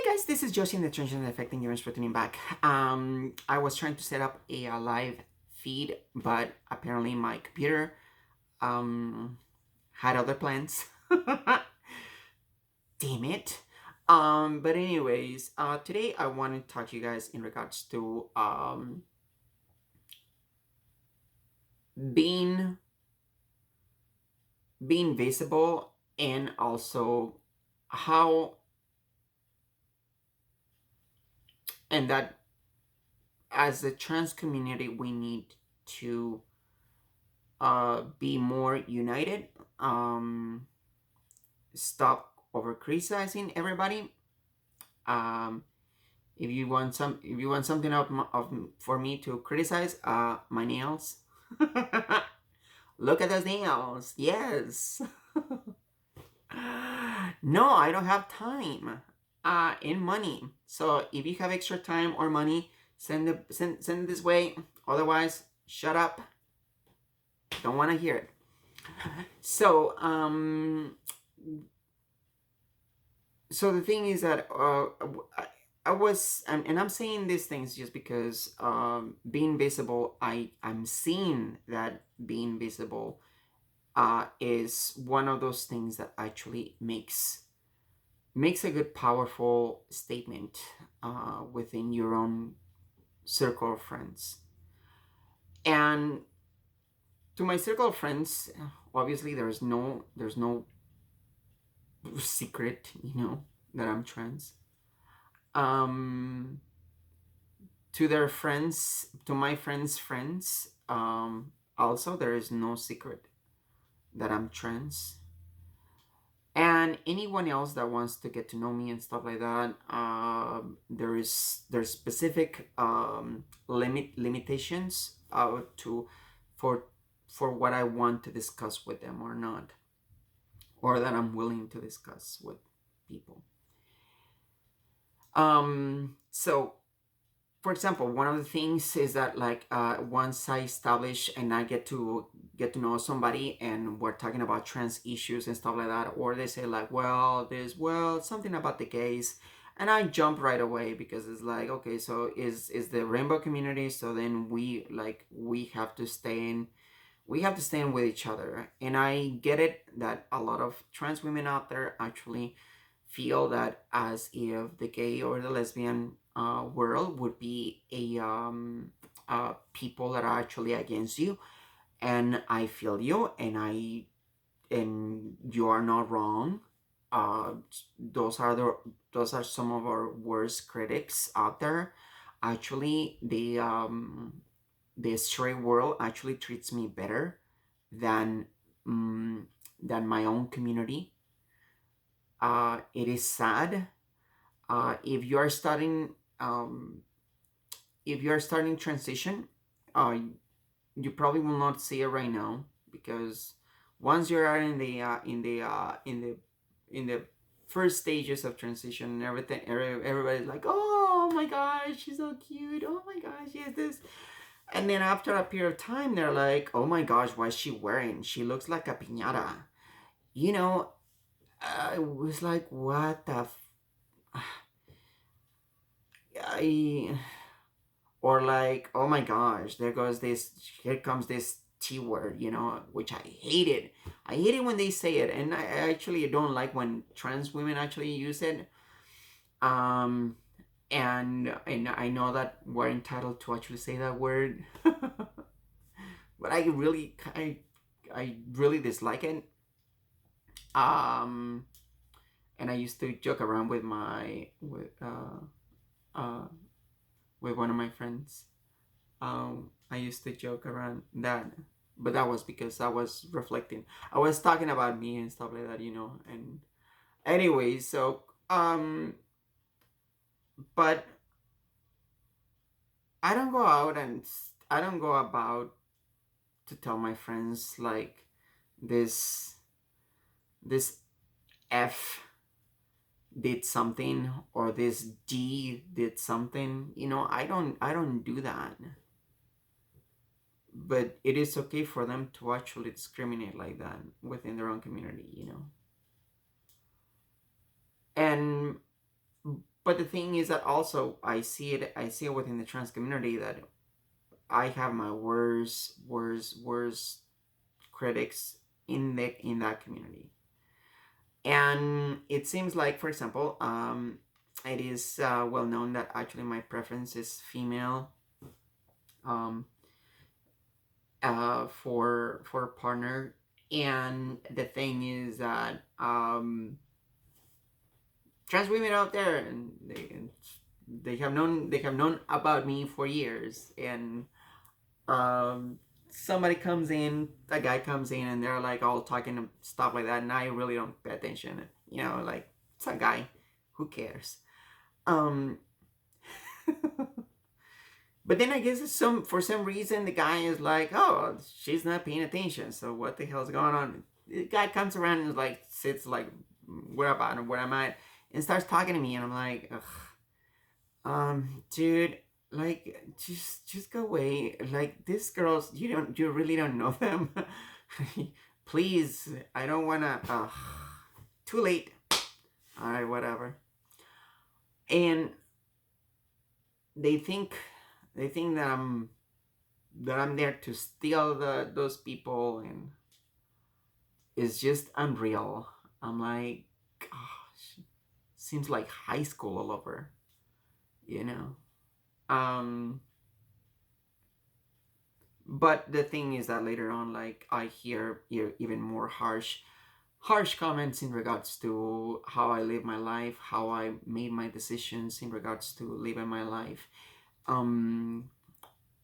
guys, this is Josie in the Transition Affecting Humans Returning back. I was trying to set up a live feed, but apparently my computer had other plans. Damn it. But anyways, today I want to talk to you guys in regards to being visible, and also how, and that as a trans community we need to be more united. Stop over criticizing everybody. Um, if you want something for me to criticize, my nails. Look at those nails. Yes. No, I don't have time. And money. So if you have extra time or money, send it this way. Otherwise, shut up. Don't want to hear it. So so the thing is that I was, and I'm saying these things just because being visible, I'm seeing that being visible is one of those things that actually makes a good, powerful statement within your own circle of friends. And to my circle of friends, obviously there's no secret, that I'm trans. To their friends, to my friends, also there is no secret that I'm trans. And anyone else that wants to get to know me and stuff like that, there's specific limitations to for what I want to discuss with them or not, or that I'm willing to discuss with people. So for example, one of the things is that, like, once I establish and I get to know somebody and we're talking about trans issues and stuff like that, or they say like, well, something about the gays, and I jump right away because it's like, okay, so is the rainbow community, so then we have to stay in with each other. And I get it that a lot of trans women out there actually feel that as if the gay or the lesbian world would be people that are actually against you. And I feel you, and you are not wrong. Those are some of our worst critics out there. Actually, the straight world actually treats me better than my own community. It is sad. If you are starting transition, you probably will not see it right now, because once you're in the first stages of transition and everything, everybody's like, oh my gosh, she's so cute, oh my gosh, yes, this. And then after a period of time, they're like, oh my gosh, what is she wearing? She looks like a piñata. I was like, what the or like, oh my gosh, here comes this T word, which I hated. I hate it when they say it, and I actually don't like when trans women actually use it. And I know that we're entitled to actually say that word, but I really dislike it. And I used to joke around with with one of my friends. I used to joke around that, but that was because I was reflecting. I was talking about me and stuff like that, And anyway, so but I don't go out and I don't go about to tell my friends like this F did something or this D did something. I don't do that. But it is okay for them to actually discriminate like that within their own community. And but the thing is that also I see it within the trans community that I have my worst critics in that community. And it seems like, for example, it is well known that actually my preference is female, um, for a partner. And the thing is that trans women out there, and they have known about me for years. And um, somebody comes in, a guy comes in, and they're like all talking and stuff like that, and I really don't pay attention. Like, it's a guy, who cares? Um, but then I guess for some reason the guy is like, oh, she's not paying attention. So what the hell's going on? The guy comes around and like sits like where am I, and starts talking to me, and I'm like, ugh, dude, like, just go away. Like, these girls, you really don't know them. Please, I don't wanna. Too late. All right, whatever. And they think that I'm there to steal those people, and it's just unreal. I'm like, gosh, seems like high school all over, you know. Um, but the thing is that later on, like, I hear even more harsh comments in regards to how I live my life, how I made my decisions in regards to living my life. Um,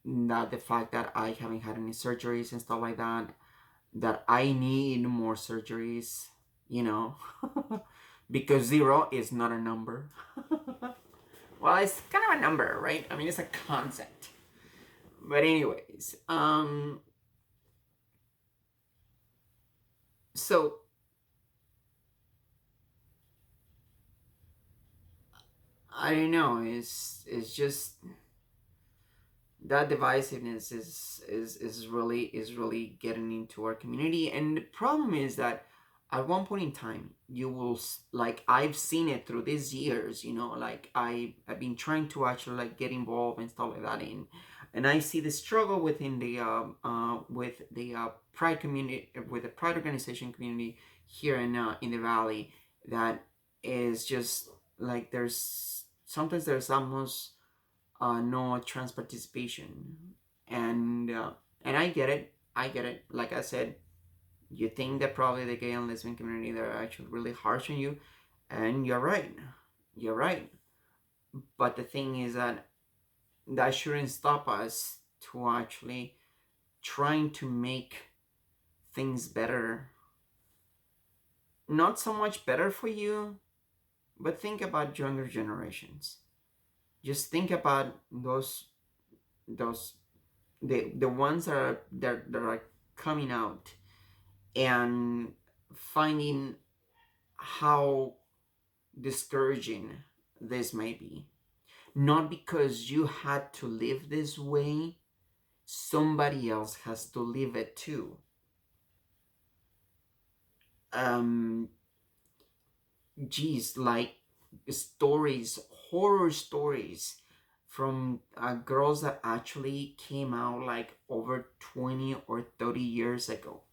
that the fact that I haven't had any surgeries and stuff like that, that I need more surgeries, you know, because zero is not a number. Well, it's kind of a number, right? I mean, it's a concept. But anyways, so I don't know. It's just that divisiveness is really getting into our community. And the problem is that at one point in time, you will, like, I've seen it through these years, like, I've been trying to actually, like, get involved and stuff like that. And I see the struggle within the with the pride community, with the pride organization community here in the valley, that is just like, there's almost no trans participation. And I get it. Like I said, you think that probably the gay and lesbian community, they're actually really harsh on you, and you're right. But the thing is that shouldn't stop us to actually trying to make things better. Not so much better for you, but think about younger generations. Just think about those the ones that are coming out, and finding how discouraging this may be. Not because you had to live this way, somebody else has to live it too. Um, geez, like, stories, horror stories from girls that actually came out like over 20 or 30 years ago.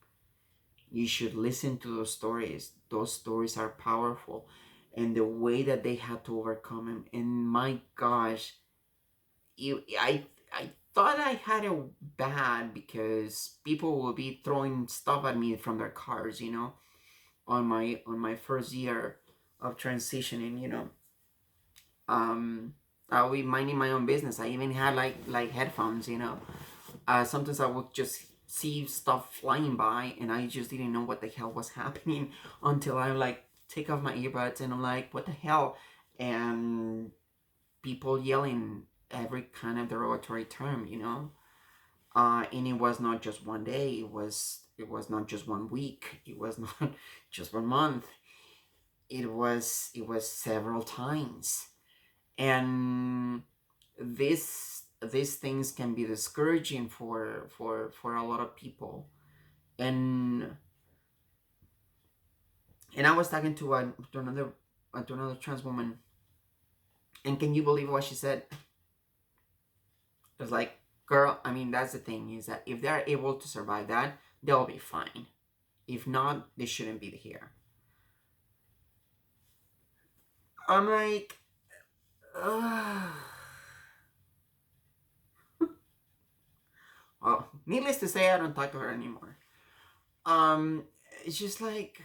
You should listen to those stories. Those stories are powerful, and the way that they had to overcome them. And my gosh, I thought I had it bad because people will be throwing stuff at me from their cars, on my first year of transitioning. I'll be minding my own business. I even had like headphones. Sometimes I would just see stuff flying by, and I just didn't know what the hell was happening until I like take off my earbuds, and I'm like, what the hell? And people yelling every kind of derogatory term, and it was not just one day. It was not just 1 week. It was not just 1 month. It was several times. And these things can be discouraging for a lot of people. And I was talking to another trans woman And can you believe what she said? It was like, girl, I mean, that's the thing, is that if they're able to survive that, they'll be fine. If not, they shouldn't be here. I'm like, well, needless to say, I don't talk to her anymore. Um, it's just like,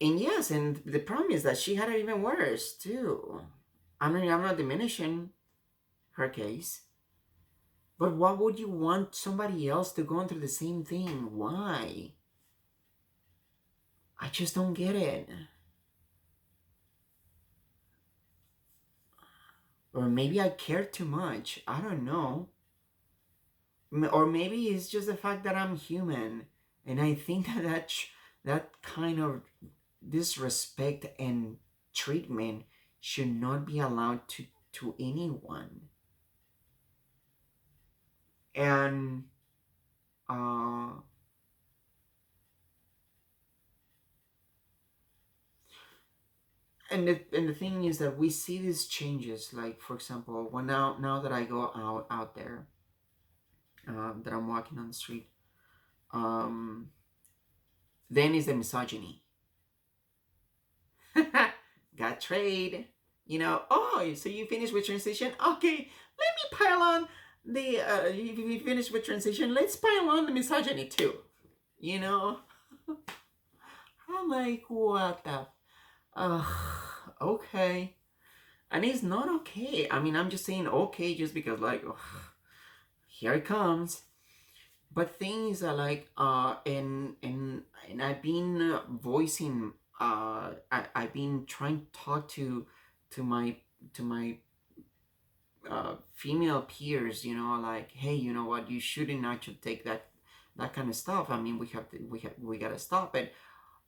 and yes, and the problem is that she had it even worse too. I mean, I'm not diminishing her case, but why would you want somebody else to go through the same thing? Why? I just don't get it. Or maybe I care too much. I don't know. Or maybe it's just the fact that I'm human, and I think that that kind of disrespect and treatment should not be allowed to anyone. And uh, and the thing is that we see these changes. Like, for example, when now that I go out there, that I'm walking on the street, um, then is the misogyny. Got trade. Oh, so you finished with transition? Okay, let me pile on the. If you finished with transition, let's pile on the misogyny too. You know, I'm like, what the? Okay. And it's not okay. I mean, I'm just saying okay just because, like, ugh, here it comes. But things are like, and I've been voicing, I've been trying to talk to my to my female peers, like, hey, you know what, you shouldn't actually take that kind of stuff. I mean, we gotta stop it.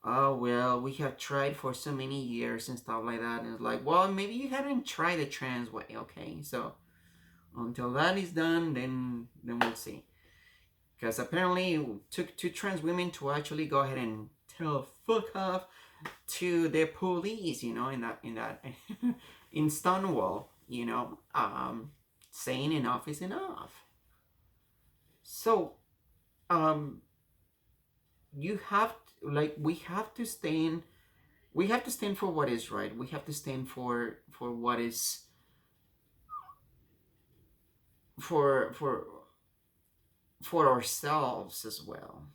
Oh, well, we have tried for so many years and stuff like that. And it's like, well, maybe you haven't tried the trans way, okay? So until that is done, then we'll see. Because apparently it took two trans women to actually go ahead and tell fuck off to the police, in that in Stonewall, saying enough is enough. So um you have like we have to stand for what is right. We have to stand for what is for for ourselves as well.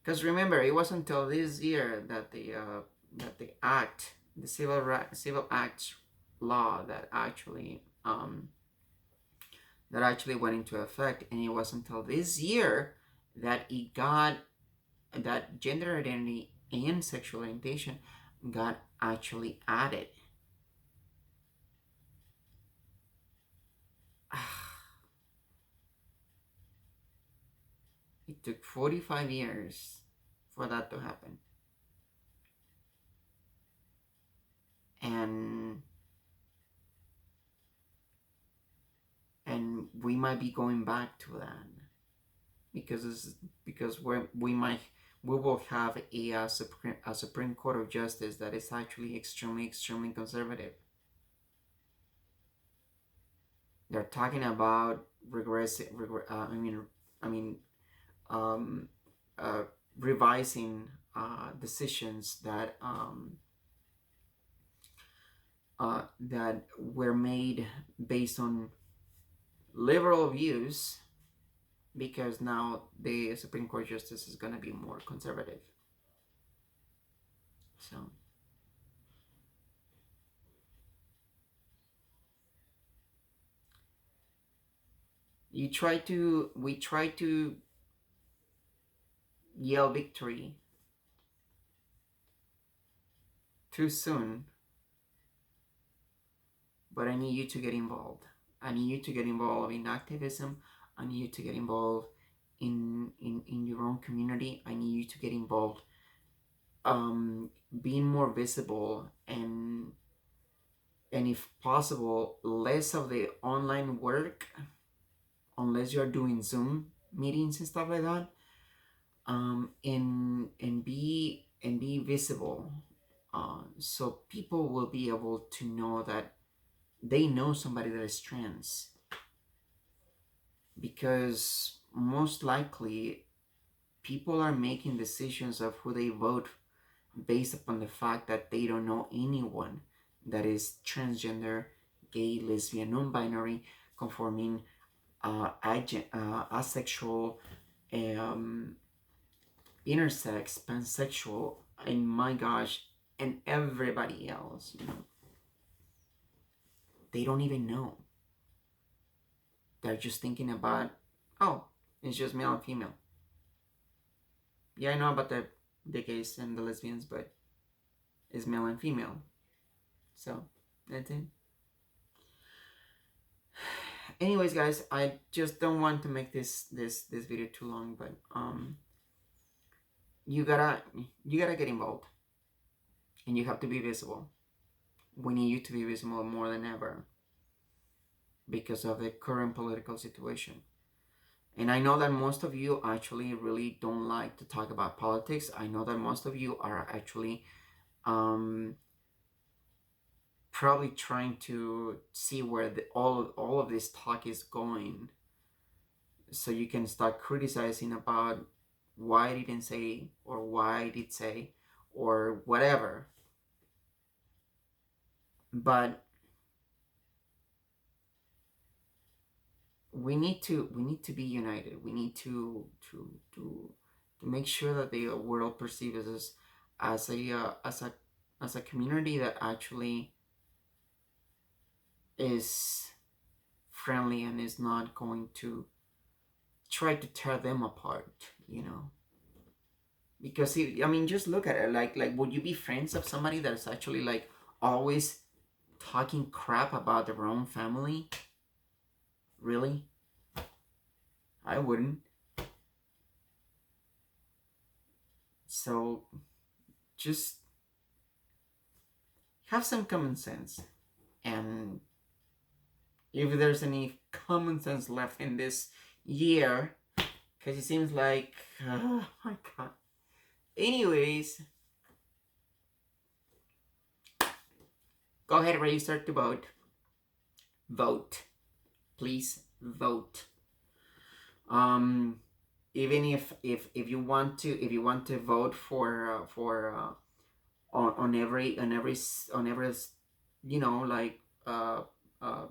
Because remember, it wasn't until this year that the civil acts law that actually went into effect, and it wasn't until this year that it got that gender identity and sexual orientation got actually added. It took 45 years for that to happen. And we might be going back to that because we will have a Supreme Court of Justice that is actually extremely conservative. They're talking about I mean um, uh, revising decisions that were made based on liberal views, because now the Supreme Court justice is going to be more conservative. So we try to yell victory too soon, but I need you to get involved. I need you to get involved in activism. I need you to get involved in your own community. I need you to get involved, being more visible, and if possible, less of the online work, unless you're doing Zoom meetings and stuff like that. And be visible, so people will be able to know that they know somebody that is trans, because most likely people are making decisions of who they vote based upon the fact that they don't know anyone that is transgender, gay, lesbian, non-binary, conforming, asexual, um, intersex, pansexual, and my gosh, and everybody else. They don't even know. They're just thinking about, oh, it's just male and female. Yeah, I know about the gays and the lesbians, but it's male and female. So that's it. Anyways, guys, I just don't want to make this video too long, but you gotta get involved, and you have to be visible. We need you to be visible more than ever because of the current political situation. And I know that most of you actually really don't like to talk about politics. I know that most of you are actually um, probably trying to see where all of this talk is going, so you can start criticizing about why I didn't say, or why I did say, or whatever. But we need to be united. We need to make sure that the world perceives us as a community that actually is friendly and is not going to try to tear them apart. Because I mean, just look at it. Like, would you be friends of somebody that's actually like always talking crap about their own family? Really? I wouldn't. So just have some common sense. And if there's any common sense left in this year, because it seems like, oh my god. Anyways, go ahead and register to vote. Vote. Please vote. Even if you want to vote on every like uh, uh,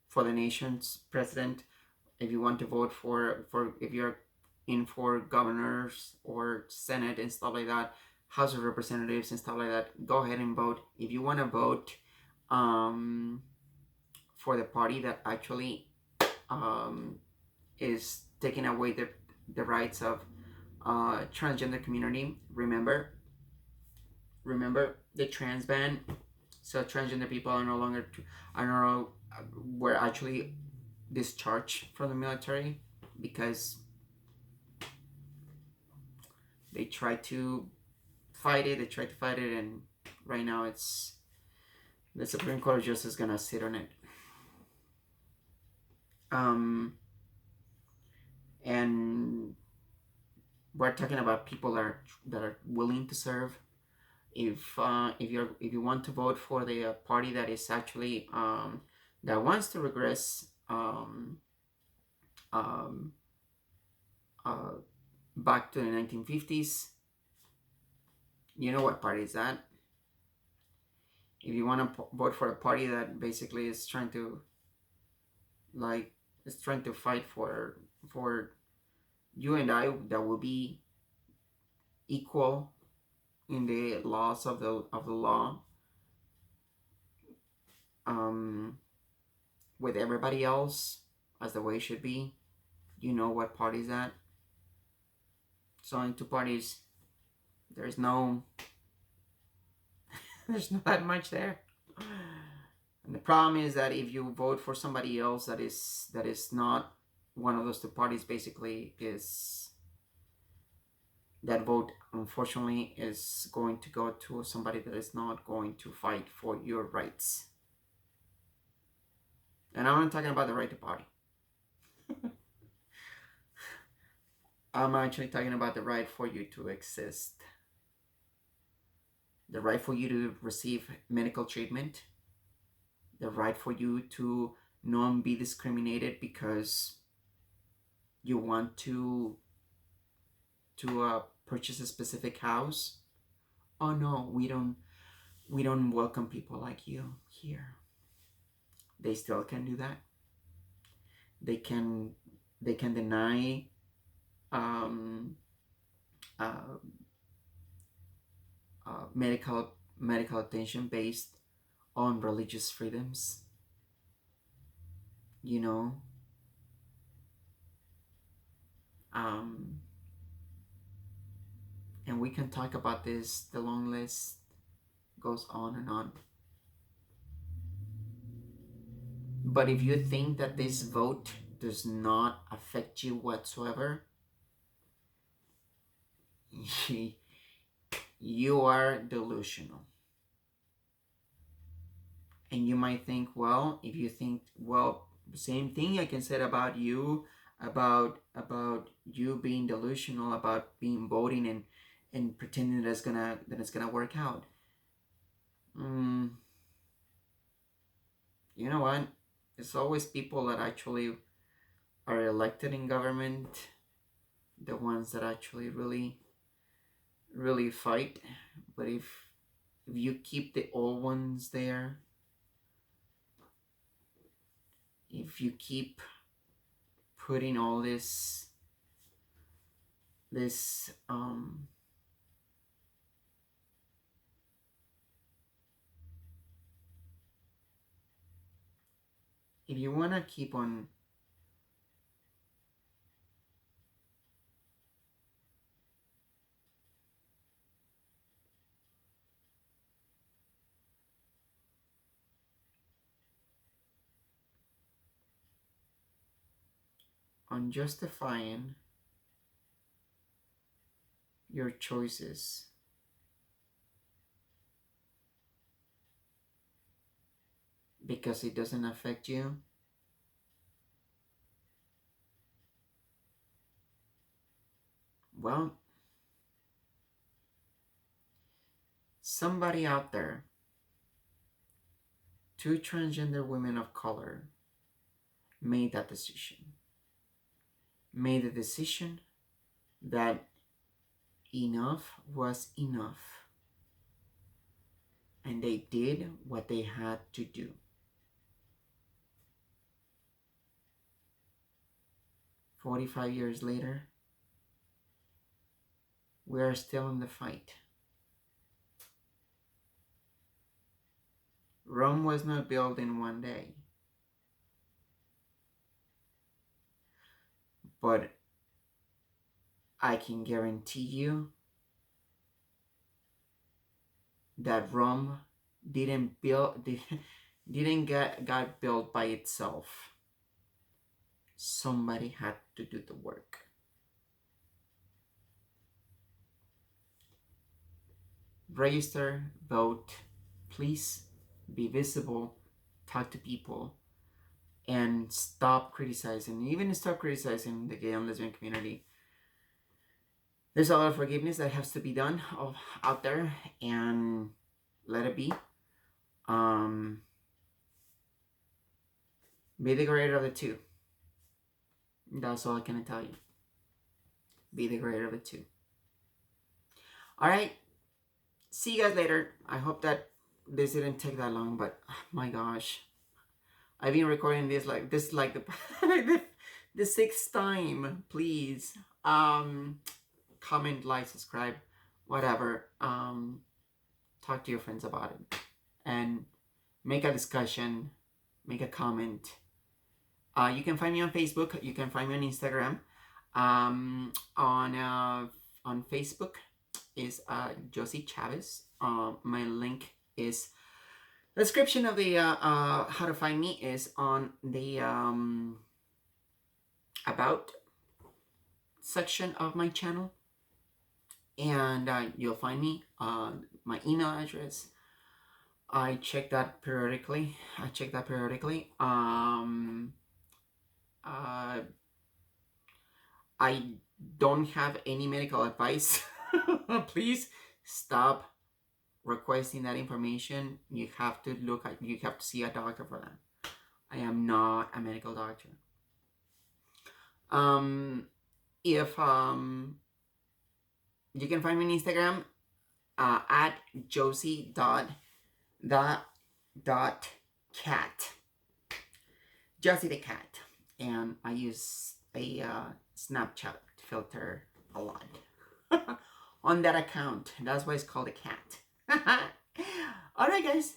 for the nation's president, if you want to vote for if you're in for governors or senate and stuff like that, house of representatives and stuff like that, go ahead and vote. If you want to vote um, for the party that actually is taking away the rights of transgender community, remember the trans ban. So transgender people are no longer are no were actually discharged from the military because they tried to fight it. And right now it's the Supreme Court just is gonna sit on it. And we're talking about people that are willing to serve. If you want to vote for the party that is actually that wants to regress um, uh, back to the 1950s, you know what party is that? If you want to vote for a party that basically is trying to fight for you and I, that will be equal in the laws of the law, um, with everybody else as the way it should be. You know what party is that? So in two parties, there's no there's not that much there. And the problem is that if you vote for somebody else that is not one of those two parties, basically is that vote unfortunately is going to go to somebody that is not going to fight for your rights. And I'm not talking about the right to party. I'm actually talking about the right for you to exist. the right for you to receive medical treatment, the right for you to not be discriminated because you want to purchase a specific house. Oh no, we don't welcome people like you here. They still can do that. They can they can deny um, uh, medical attention based on religious freedoms. You know, um, and we can talk about this. The long list goes on and on. But if you think that this vote does not affect you whatsoever, you are delusional. And you might think, well, if you think, well, same thing I can say about you, about you being delusional, about being voting and pretending that it's gonna work out. Mm, you know what? It's always people that actually are elected in government, the ones that actually really fight. But if you keep the old ones there, if you keep putting all this if you want to keep on justifying your choices because it doesn't affect you, well, somebody out there, two transgender women of color, made that decision. Made the decision that enough was enough. And they did what they had to do. 45 years later, we are still in the fight. Rome was not built in one day. But I can guarantee you that Rome didn't got built by itself. Somebody had to do the work. Register, vote, please be visible, talk to people, and stop criticizing. Even stop criticizing the gay and lesbian community. There's a lot of forgiveness that has to be done out there, and let it be. Be the greater of the two. That's all I can tell you. Be the greater of the two. All right. See you guys later. I hope that this didn't take that long, but oh my gosh, I've been recording this like the sixth time. Please, comment, like, subscribe, whatever. Talk to your friends about it, and make a discussion, make a comment. You can find me on Facebook. You can find me on Instagram. On Facebook is Josie Chavez. My link is the description of the how to find me is on the about section of my channel, and you'll find me on my email address. I check that periodically. I don't have any medical advice. Please stop requesting that information, you have to see a doctor for that. I am not a medical doctor. If you can find me on Instagram at Josie dot cat, Josie the cat, and I use a Snapchat filter a lot on that account. That's why it's called a cat. All right, guys.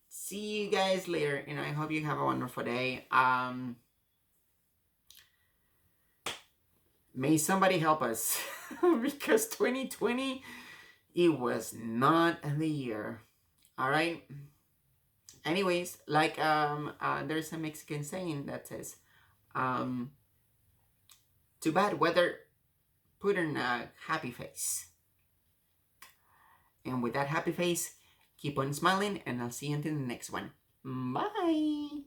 See you guys later, and I hope you have a wonderful day. May somebody help us because 2020, it was not the year. All right. Anyways, like there's a Mexican saying that says, "Too bad weather, put on a happy face." And with that happy face, keep on smiling, and I'll see you until the next one. Bye.